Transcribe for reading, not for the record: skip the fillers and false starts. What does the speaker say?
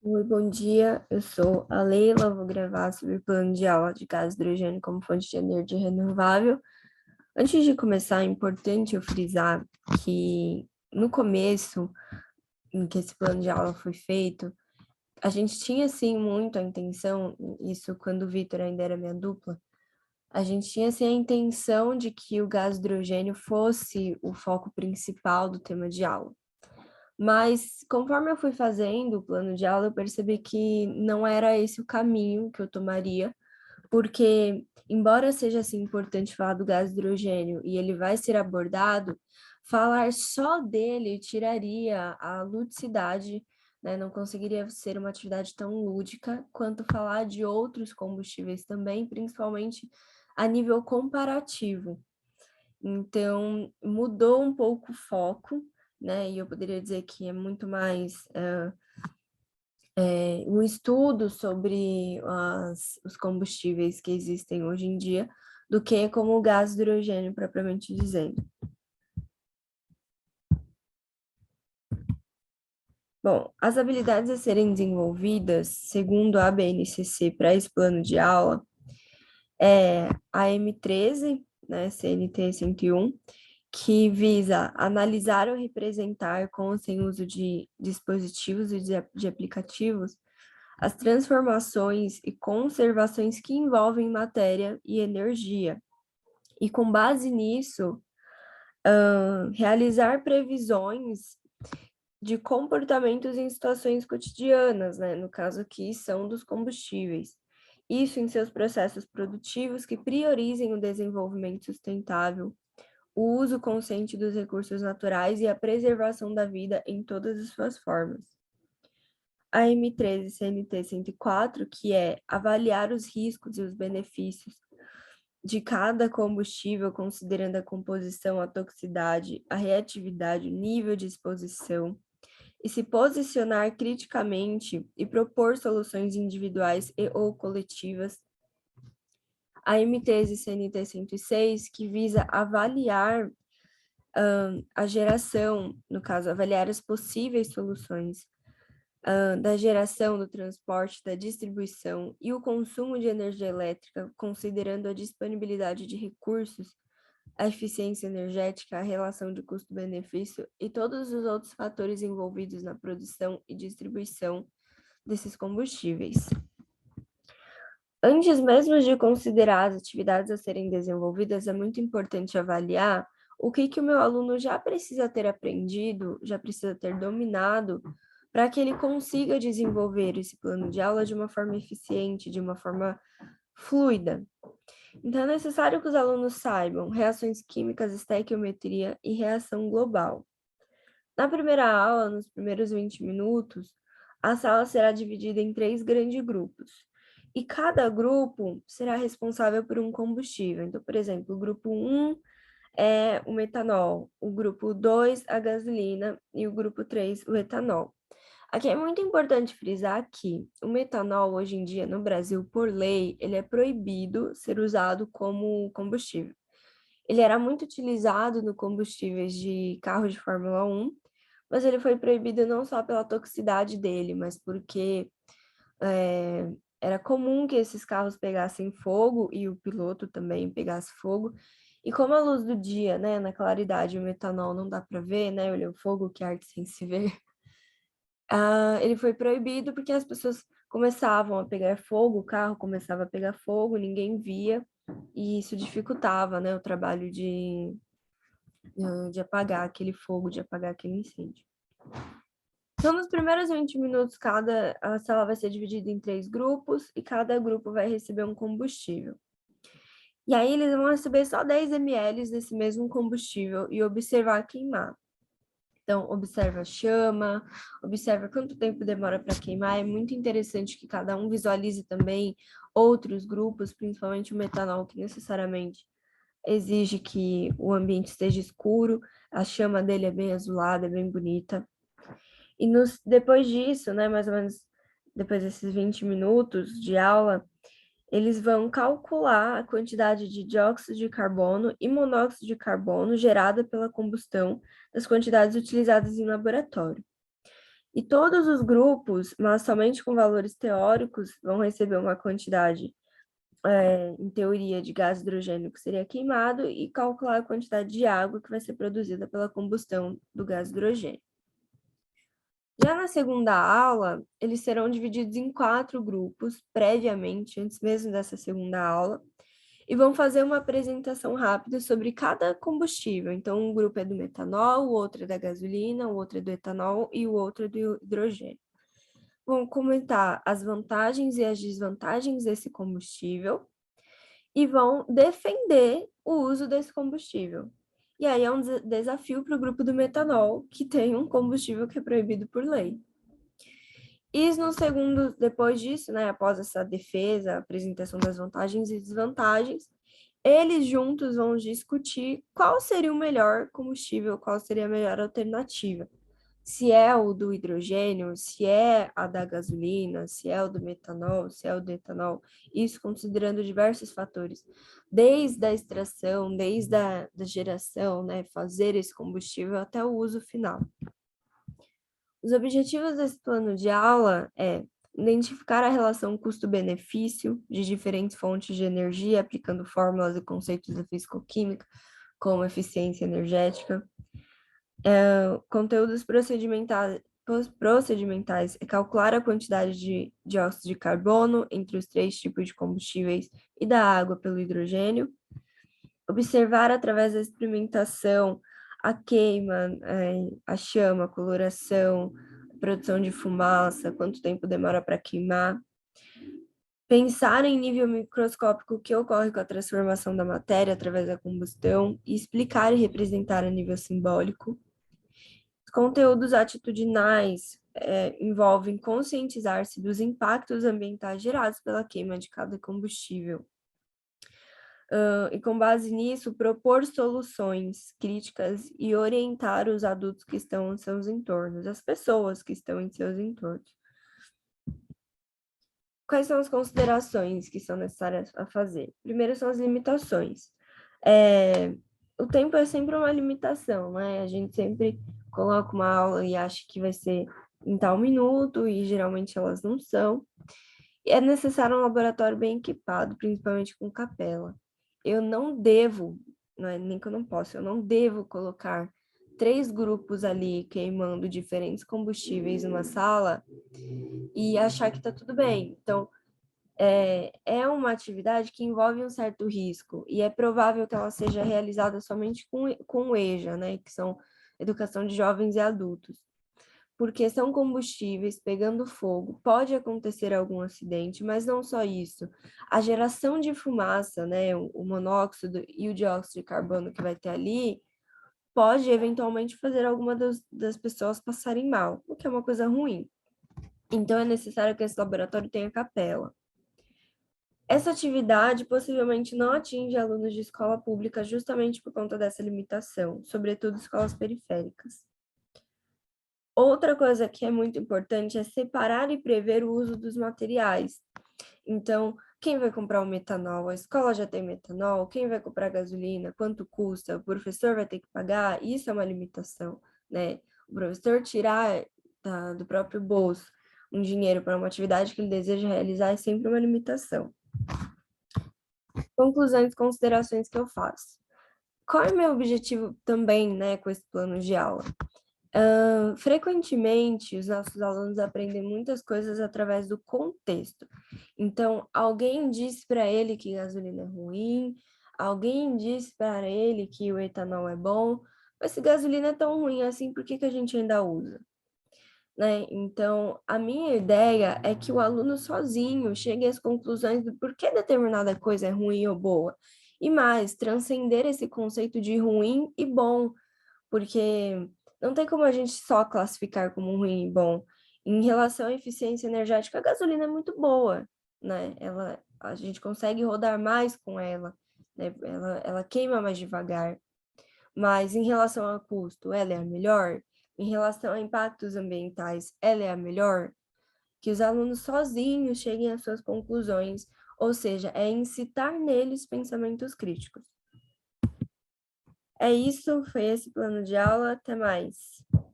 Oi, bom dia. Eu sou a Leila. Vou gravar sobre o plano de aula de gás hidrogênio como fonte de energia renovável. Antes de começar, é importante eu frisar que no começo, em que esse plano de aula foi feito, a gente tinha sim muito a intenção, isso quando o Vitor ainda era minha dupla, a gente tinha assim a intenção de que o gás hidrogênio fosse o foco principal do tema de aula. Mas conforme eu fui fazendo o plano de aula, eu percebi que não era esse o caminho que eu tomaria, porque, embora seja assim importante falar do gás hidrogênio e ele vai ser abordado, falar só dele tiraria a ludicidade, né? Não conseguiria ser uma atividade tão lúdica quanto falar de outros combustíveis também, principalmente a nível comparativo. Então, mudou um pouco o foco, né? E eu poderia dizer que é muito mais um estudo sobre os combustíveis que existem hoje em dia do que como o gás hidrogênio propriamente dizendo. Bom, as habilidades a serem desenvolvidas, segundo a BNCC, para esse plano de aula, é a M13, né, CNT 101, que visa analisar ou representar com ou sem uso de dispositivos e de aplicativos as transformações e conservações que envolvem matéria e energia. E com base nisso, realizar previsões de comportamentos em situações cotidianas, né? No caso aqui, são dos combustíveis. Isso em seus processos produtivos que priorizem o desenvolvimento sustentável, o uso consciente dos recursos naturais e a preservação da vida em todas as suas formas. A M13 CNT 104, que é avaliar os riscos e os benefícios de cada combustível, considerando a composição, a toxicidade, a reatividade, o nível de exposição, e se posicionar criticamente e propor soluções individuais e ou coletivas. A MTese CNT 106, que visa avaliar a geração, no caso, avaliar as possíveis soluções da geração, do transporte, da distribuição e o consumo de energia elétrica, considerando a disponibilidade de recursos, a eficiência energética, a relação de custo-benefício e todos os outros fatores envolvidos na produção e distribuição desses combustíveis. Antes mesmo de considerar as atividades a serem desenvolvidas, é muito importante avaliar o que o meu aluno já precisa ter aprendido, já precisa ter dominado, para que ele consiga desenvolver esse plano de aula de uma forma eficiente, de uma forma fluida. Então, é necessário que os alunos saibam reações químicas, estequiometria e reação global. Na primeira aula, nos primeiros 20 minutos, a sala será dividida em 3 grandes grupos. E cada grupo será responsável por um combustível. Então, por exemplo, o grupo 1 é o metanol, o grupo 2 a gasolina e o grupo 3 o etanol. Aqui é muito importante frisar que o metanol, hoje em dia, no Brasil, por lei, ele é proibido ser usado como combustível. Ele era muito utilizado no combustíveis de carros de Fórmula 1, mas ele foi proibido não só pela toxicidade dele, mas porque era comum que esses carros pegassem fogo e o piloto também pegasse fogo. E como a luz do dia, né, na claridade, o metanol não dá para ver, né, olha o fogo que arde sem se ver, ele foi proibido porque as pessoas começavam a pegar fogo, o carro começava a pegar fogo, ninguém via, e isso dificultava, né, o trabalho de apagar aquele fogo, de apagar aquele incêndio. Então, nos primeiros 20 minutos, a sala vai ser dividida em 3 grupos e cada grupo vai receber um combustível. E aí, eles vão receber só 10 ml desse mesmo combustível e observar queimar. Então, observa a chama, observa quanto tempo demora para queimar. É muito interessante que cada um visualize também outros grupos, principalmente o metanol, que necessariamente exige que o ambiente esteja escuro, a chama dele é bem azulada, é bem bonita. E depois disso, né, mais ou menos depois desses 20 minutos de aula, eles vão calcular a quantidade de dióxido de carbono e monóxido de carbono gerada pela combustão das quantidades utilizadas em laboratório. E todos os grupos, mas somente com valores teóricos, vão receber uma quantidade, em teoria, de gás hidrogênio que seria queimado e calcular a quantidade de água que vai ser produzida pela combustão do gás hidrogênio. Já na segunda aula, eles serão divididos em 4 grupos, previamente, antes mesmo dessa segunda aula, e vão fazer uma apresentação rápida sobre cada combustível. Então, um grupo é do metanol, o outro é da gasolina, o outro é do etanol e o outro é do hidrogênio. Vão comentar as vantagens e as desvantagens desse combustível e vão defender o uso desse combustível. E aí é um desafio para o grupo do metanol, que tem um combustível que é proibido por lei. E no segundo, depois disso, né, após essa defesa, apresentação das vantagens e desvantagens, eles juntos vão discutir qual seria o melhor combustível, qual seria a melhor alternativa. Se é o do hidrogênio, se é a da gasolina, se é o do metanol, se é o do etanol, isso considerando diversos fatores, desde a extração, desde da geração, né, fazer esse combustível até o uso final. Os objetivos desse plano de aula é identificar a relação custo-benefício de diferentes fontes de energia, aplicando fórmulas e conceitos da físico-química, como eficiência energética. Conteúdos procedimentais é calcular a quantidade de dióxido de carbono entre os 3 tipos de combustíveis e da água pelo hidrogênio. Observar através da experimentação a queima, a chama, a coloração, a produção de fumaça, quanto tempo demora para queimar. Pensar em nível microscópico o que ocorre com a transformação da matéria através da combustão e explicar e representar a nível simbólico. Os conteúdos atitudinais envolvem conscientizar-se dos impactos ambientais gerados pela queima de cada combustível. E com base nisso, propor soluções críticas e orientar os adultos que estão em seus entornos, as pessoas que estão em seus entornos. Quais são as considerações que são necessárias a fazer? Primeiro são as limitações. O tempo é sempre uma limitação, né? A gente sempre coloca uma aula e acha que vai ser em tal minuto, e geralmente elas não são. E é necessário um laboratório bem equipado, principalmente com capela. Eu não devo, não é nem que eu não posso, eu não devo colocar 3 grupos ali queimando diferentes combustíveis numa sala e achar que está tudo bem. Então, é uma atividade que envolve um certo risco e é provável que ela seja realizada somente com o EJA, né, que são Educação de Jovens e Adultos, porque são combustíveis pegando fogo, pode acontecer algum acidente, mas não só isso. A geração de fumaça, né, o monóxido e o dióxido de carbono que vai ter ali, pode eventualmente fazer alguma das pessoas passarem mal, o que é uma coisa ruim. Então, é necessário que esse laboratório tenha capela. Essa atividade possivelmente não atinge alunos de escola pública justamente por conta dessa limitação, sobretudo escolas periféricas. Outra coisa que é muito importante é separar e prever o uso dos materiais. Então, quem vai comprar o metanol? A escola já tem metanol? Quem vai comprar gasolina? Quanto custa? O professor vai ter que pagar? Isso é uma limitação, né? O professor tirar do próprio bolso um dinheiro para uma atividade que ele deseja realizar é sempre uma limitação. Conclusões e considerações que eu faço. Qual é o meu objetivo também, né, com esse plano de aula? Frequentemente, os nossos alunos aprendem muitas coisas através do contexto. Então, alguém disse para ele que gasolina é ruim, alguém disse para ele que o etanol é bom, mas se gasolina é tão ruim assim, por que que a gente ainda usa? Né? Então, a minha ideia é que o aluno sozinho chegue às conclusões do porquê determinada coisa é ruim ou boa. E mais, transcender esse conceito de ruim e bom, porque não tem como a gente só classificar como ruim e bom. Em relação à eficiência energética, a gasolina é muito boa, né? A gente consegue rodar mais com ela, né? Ela queima mais devagar. Mas em relação ao custo, ela é a melhor? Em relação a impactos ambientais, ela é a melhor? Que os alunos sozinhos cheguem às suas conclusões, ou seja, é incitar neles pensamentos críticos. É isso, foi esse plano de aula, até mais.